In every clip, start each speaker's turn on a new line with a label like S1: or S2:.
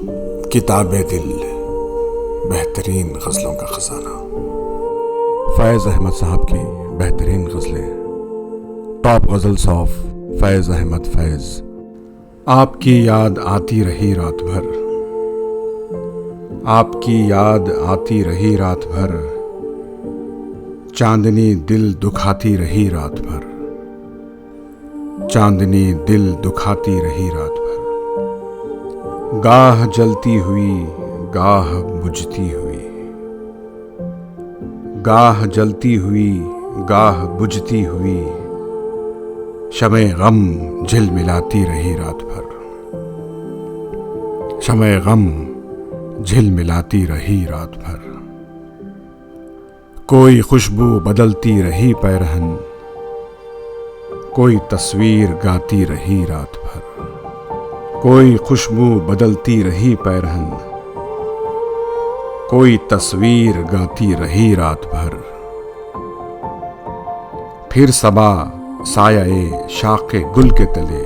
S1: किताबे दिल, बेहतरीन गज़लों का खजाना। फैज़ अहमद साहब की बेहतरीन गज़लें। टॉप गज़ल्स ऑफ फैज़ अहमद फैज़। आपकी याद आती रही रात भर, आपकी याद आती रही रात भर, चांदनी दिल दुखाती रही रात भर, चांदनी दिल दुखाती रही रात भर। गाह जलती हुई, गाह बुझती हुई, गाह जलती हुई, गाह बुझती हुई, शमे गम झिलमिलाती रही रात भर, शमे गम झिलमिलाती रही रात भर। कोई खुशबू बदलती रही पैरहन, कोई तस्वीर गाती रही रात भर, कोई खुशबू बदलती रही पैरहन, कोई तस्वीर गाती रही रात भर। फिर सबा साया शाखे गुल के तले,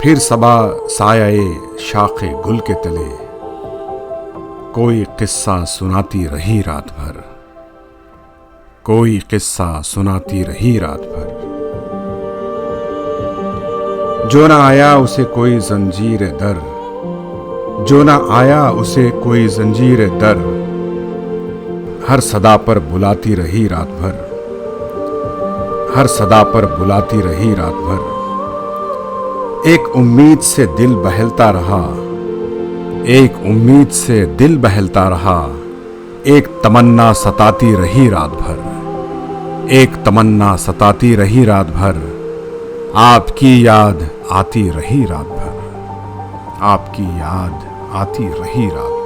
S1: फिर सबा साया शाखे गुल के तले, कोई किस्सा सुनाती रही रात भर, कोई किस्सा सुनाती रही रात भर। जो ना आया उसे कोई जंजीर दर, जो ना आया उसे कोई जंजीर दर, हर सदा पर बुलाती रही रात भर, हर सदा पर बुलाती रही रात भर। एक उम्मीद से दिल बहलता रहा, एक उम्मीद से दिल बहलता रहा, एक तमन्ना सताती रही रात भर, एक तमन्ना सताती रही रात भर। आपकी याद आती रही रात भर, आपकी याद आती रही रात भर।